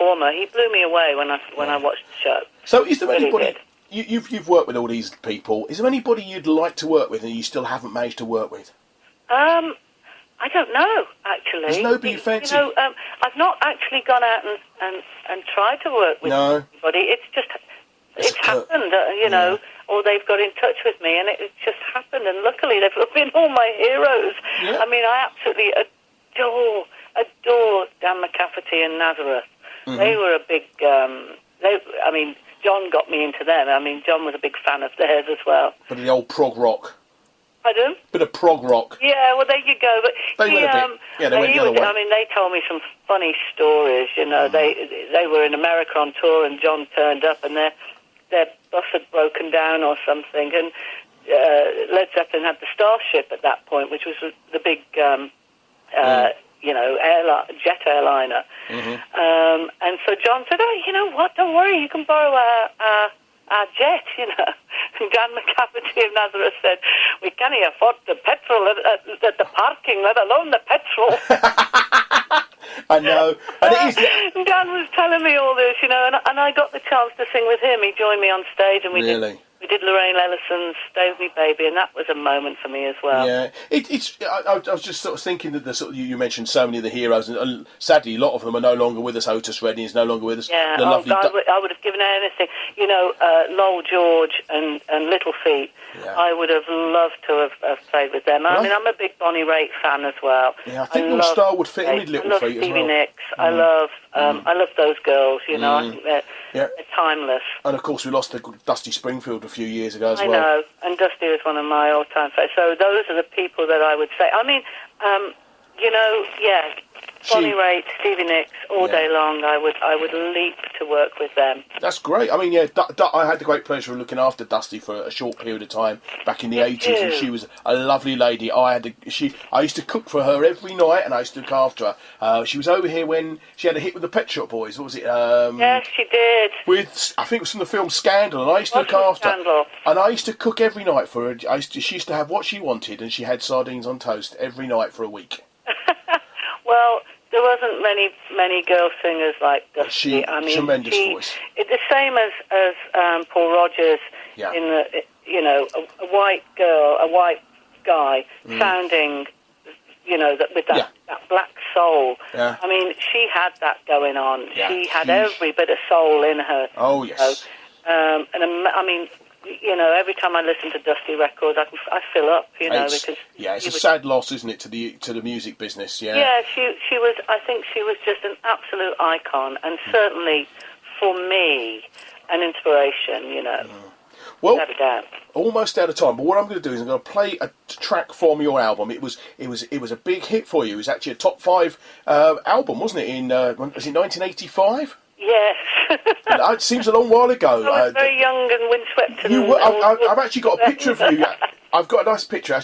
performer. He blew me away when I watched the show. So is there Really anybody... You've worked with all these people. Is there anybody you'd like to work with and you still haven't managed to work with? I don't know, actually. There's nobody you fancy? I've not actually gone out and tried to work with anybody. It's just... It's happened, or they've got in touch with me, and it's just happened, and luckily they've been all my heroes. Yeah. I mean, I absolutely adore Dan McCafferty and Nazareth. Mm-hmm. They were a big... John got me into them. I mean, John was a big fan of theirs as well. But the old prog rock. Pardon? Bit of prog rock. Yeah, well, there you go. But they went a bit. Yeah, they went the other way. I mean, they told me some funny stories, They were in America on tour, and John turned up, and their bus had broken down or something, and Led Zeppelin had the Starship at that point, which was the big, jet airliner. Mm-hmm. And so John said, "Oh, you know what? Don't worry, you can borrow our jet, And Dan McCafferty of Nazareth said, "We can't afford the petrol at the parking, let alone the petrol." I know. And it is... Dan was telling me all this, and I got the chance to sing with him. He joined me on stage, and we did Lorraine Ellison's "Stay With Me, Baby," and that was a moment for me as well. Yeah, I was just sort of thinking that you mentioned so many of the heroes, and sadly, a lot of them are no longer with us. Otis Redding is no longer with us. Yeah, I would have given anything. Lowell George and Little Feat. Yeah. I would have loved to have played with them. I mean, I'm a big Bonnie Raitt fan as well. Yeah, I think your style would fit in with Little Feat as well. Stevie Nicks. I love those girls. I think they're timeless. And of course, we lost to Dusty Springfield a few years ago as well. I know, and Dusty was one of my all-time favorites. So those are the people that I would say. I mean, Bonnie Raitt, Stevie Nicks, all day long. I would leap to work with them. That's great. I mean, I had the great pleasure of looking after Dusty for a short period of time back in the 80s, and she was a lovely lady. I used to cook for her every night, and I used to look after her. She was over here when she had a hit with the Pet Shop Boys. What was it? Yes, she did. I think it was from the film Scandal, and I used to look after her. And I used to cook every night for her. She used to have what she wanted, and she had sardines on toast every night for a week. Well, there wasn't many girl singers like Dusty. Tremendous voice. It's the same as Paul Rogers in a white girl, a white guy sounding, with that black soul. Yeah. I mean, she had that going on. Yeah, she had every bit of soul in her. Oh yes. Every time I listen to Dusty records, I fill up, because... Yeah, it's a sad loss, isn't it, to the music business, yeah? Yeah, she was, I think she was just an absolute icon, and certainly, for me, an inspiration, Well, without a doubt. Almost out of time, but what I'm going to do is I'm going to play a track from your album. It was a big hit for you. It was actually a top 5 album, wasn't it, was it 1985? Yes. It seems a long while ago. I was very young and windswept. I've actually got a picture of you. I've got a nice picture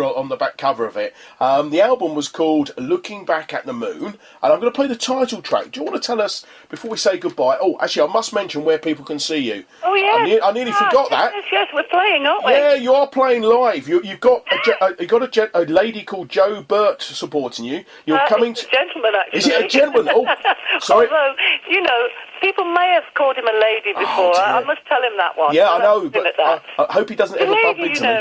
on the back cover of it. The album was called Looking Back at the Moon, and I'm going to play the title track. Do you want to tell us, before we say goodbye... Oh, actually, I must mention where people can see you. Oh, yeah. I nearly forgot that. Yes, we're playing, aren't we? Yeah, you are playing live. You've got a lady called Joe Burt supporting you. It's a gentleman, actually. Is it a gentleman? Oh, sorry. Although, people may have called him a lady before. I must tell him that one. Yeah, I know, but I hope he doesn't ever bump into me.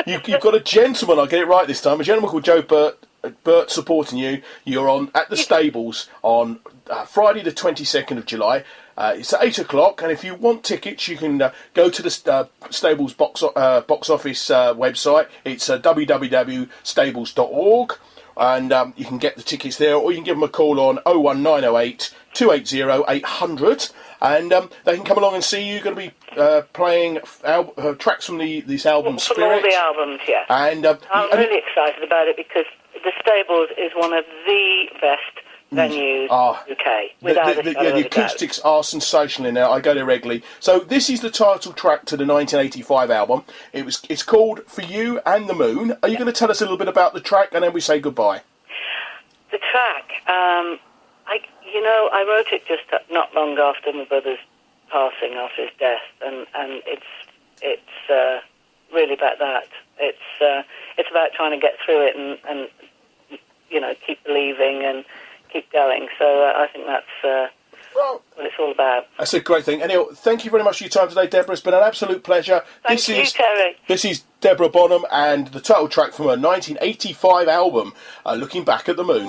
You've got a gentleman, I'll get it right this time, a gentleman called Joe Burt supporting you. You're at the Stables on Friday the 22nd of July. It's at 8 o'clock, and if you want tickets, you can go to the Stables box office website. It's www.stables.org, and you can get the tickets there, or you can give them a call on 01908 280 800, and they can come along and see you. You're going to be playing tracks from this album, Spirit. From all the albums, yeah. And I'm really excited about it, because the Stables is one of the best venues in the UK. The acoustics are sensational in there. I go there regularly. So this is the title track to the 1985 album. It's called For You and the Moon. Are you going to tell us a little bit about the track, and then we say goodbye? The track, I wrote it just not long after my brother's passing, after his death, and it's really about that. It's about trying to get through it and keep believing and keep going. So I think that's what it's all about. That's a great thing. Anyway, thank you very much for your time today, Deborah. It's been an absolute pleasure. Thank you, Terry. This is Deborah Bonham and the title track from her 1985 album, Looking Back at the Moon.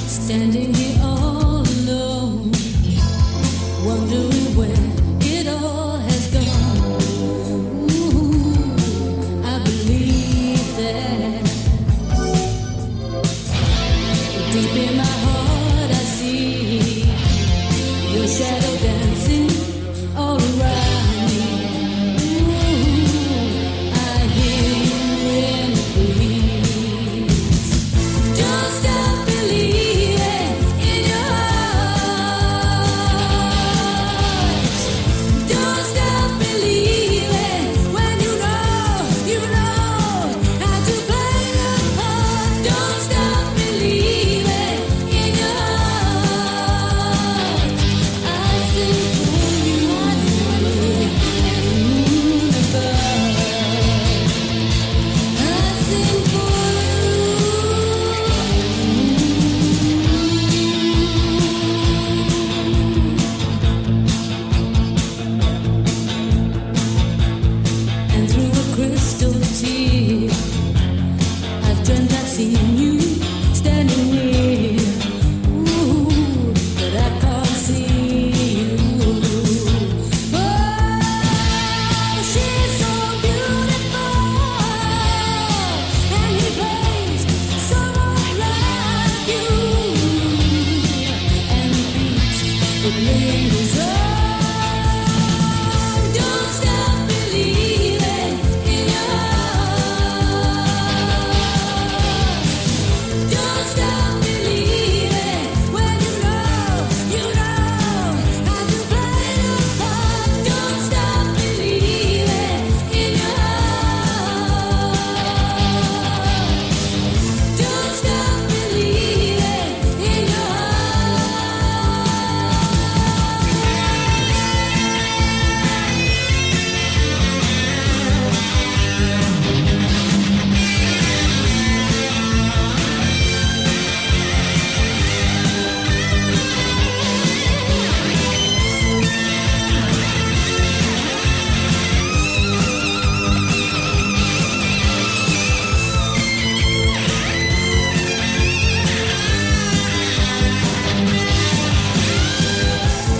Standing here all alone, wondering where it all has gone. Ooh, I believe that deep in my heart I see your shadow dancing all around me. Ooh, I hear you in the breeze. Don't stop believing in your heart. Don't stop believing when you know how to play the part. Don't stop believing in your heart. I sing for you and the moon above. I sing for and through a crystal tear, I've dreamt I've seen you standing near. Ooh, but I can't see you. Oh, she's so beautiful, and he plays someone like you, and the beat it lingers on. Don't stop believing in your heart. Don't stop believing when you know how to play the part. Don't stop believing in your heart. Don't stop believing in your heart.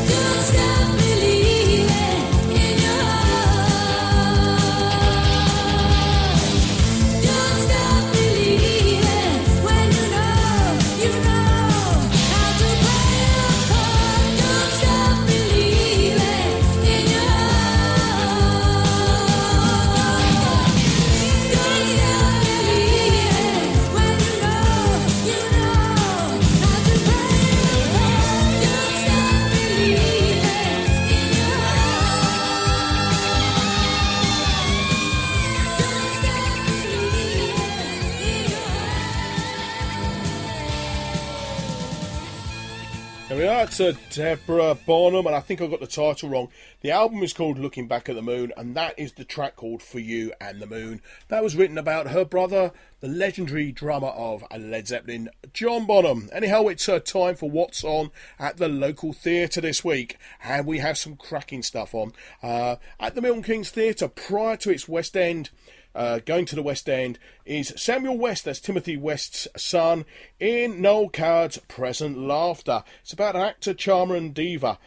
Don't stop believing in your heart. Don't stop believing when you know how to play the part. Don't stop believing in your heart. Don't stop believing when you know how to play the part. Don't stop believing in your There we are, it's Deborah Bonham, and I think I got the title wrong. The album is called Looking Back at the Moon, and that is the track called For You and the Moon. That was written about her brother, the legendary drummer of Led Zeppelin, John Bonham. Anyhow, it's time for what's on at the local theatre this week, and we have some cracking stuff on. At the Milton Keynes Theatre, prior to its West End, going to the West End, is Samuel West, that's Timothy West's son, in Noel Coward's Present Laughter. It's about an actor, charmer and diva,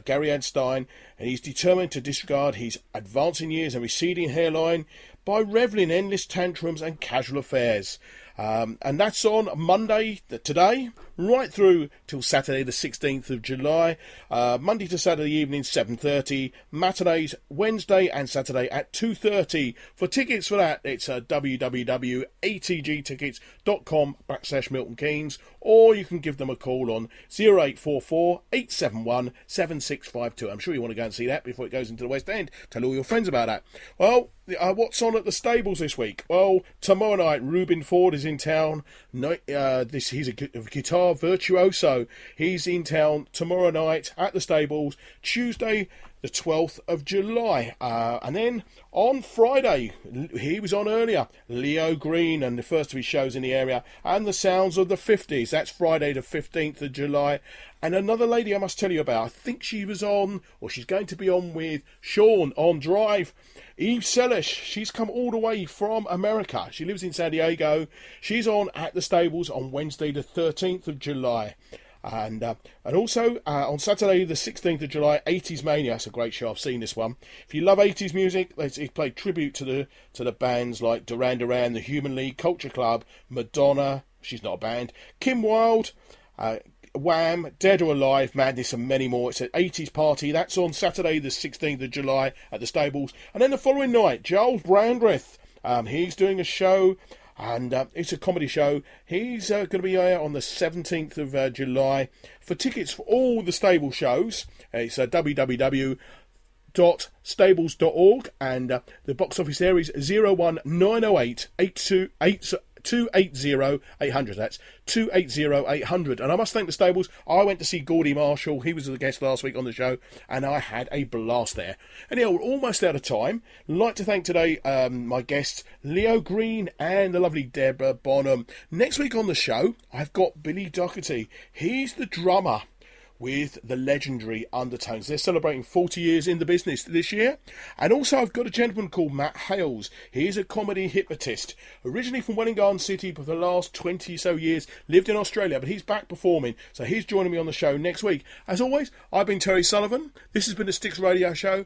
Gary Adstein, and he's determined to disregard his advancing years and receding hairline by revelling in endless tantrums and casual affairs. And that's on Monday, today, right through till Saturday the 16th of July. Monday to Saturday evening, 7:30. Matinees Wednesday and Saturday at 2:30. For tickets for that, it's www.atgtickets.com/Milton Keynes, or you can give them a call on 0844 871 7652. I'm sure you want to go and see that before it goes into the West End. Tell all your friends about that. Well, what's on at the stables this week? Well, tomorrow night, Reuben Ford is in town. He's a guitar guitar virtuoso. He's in town tomorrow night at the Stables, Tuesday the 12th of July. And then on Friday, he was on earlier, Leo Green, and the first of his shows in the area, and the Sounds of the 50s. That's Friday the 15th of July. And another lady I must tell you about, I think she was on, or she's going to be on with Sean on Drive. Eve Sellish, she's come all the way from America. She lives in San Diego. She's on at the Stables on Wednesday the 13th of July. And also on Saturday the 16th of July, 80s Mania. That's a great show. I've seen this one. If you love 80s music, he's played tribute to the bands like Duran Duran, The Human League, Culture Club, Madonna, she's not a band, Kim Wilde, Wham, Dead or Alive, Madness, and many more. It's an 80s party. That's on Saturday the 16th of July at the Stables. And then the following night, Giles Brandreth, he's doing a show, and it's a comedy show. He's going to be there on the 17th of July. For tickets for all the Stable shows, it's www.stables.org, and the box office there is 01908 280 800. That's 280 800. And I must thank the Stables. I went to see Gordy Marshall. He was the guest last week on the show, and I had a blast there. Anyhow, we're almost out of time. I'd like to thank today my guests, Leo Green and the lovely Deborah Bonham. Next week on the show, I've got Billy Doherty. He's the drummer with the legendary Undertones. They're celebrating 40 years in the business this year. And also I've got a gentleman called Matt Hales. He's a comedy hypnotist. Originally from Welwyn Garden City, but for the last 20 so years lived in Australia, but he's back performing. So he's joining me on the show next week. As always, I've been Terry Sullivan. This has been the Sticks Radio Show.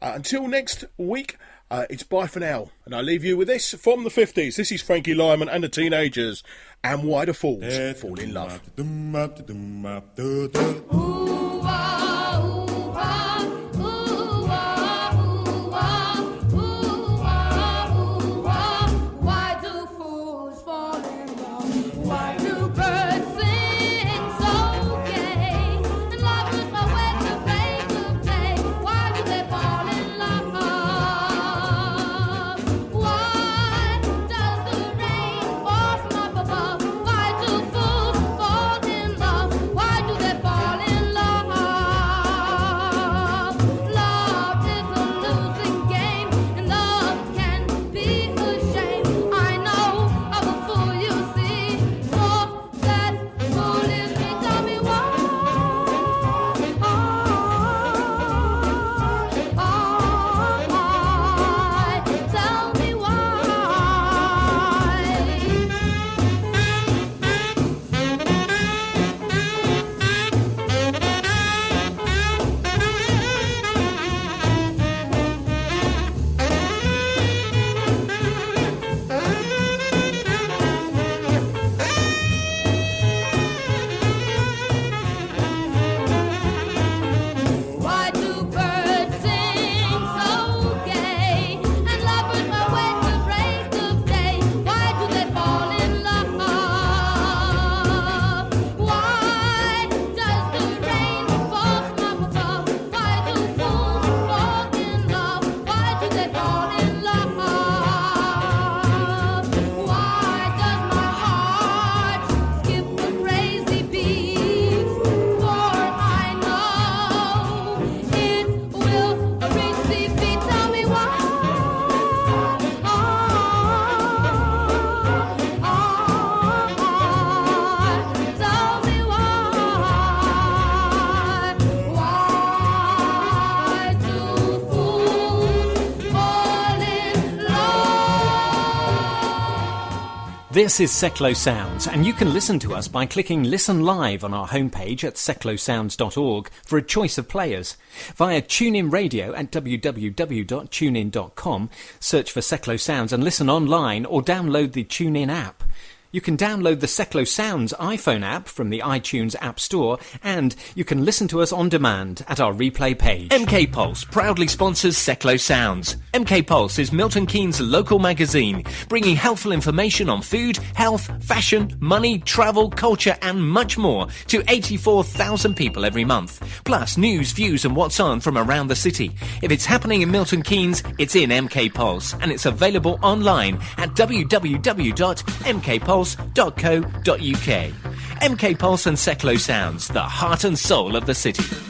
Until next week, it's bye for now. And I leave you with this from the 50s. This is Frankie Lyman and the Teenagers. And Why the Fools Fall in Love. This is Seclo Sounds, and you can listen to us by clicking Listen Live on our homepage at seclosounds.org for a choice of players. Via TuneIn Radio at www.tunein.com, search for Seclo Sounds and listen online or download the TuneIn app. You can download the Seclo Sounds iPhone app from the iTunes App Store, and you can listen to us on demand at our replay page. MK Pulse proudly sponsors Seclo Sounds. MK Pulse is Milton Keynes' local magazine, bringing helpful information on food, health, fashion, money, travel, culture and much more to 84,000 people every month. Plus news, views and what's on from around the city. If it's happening in Milton Keynes, it's in MK Pulse, and it's available online at www.mkpulse.co.uk. MK Pulse and Seclo Sounds, the heart and soul of the city.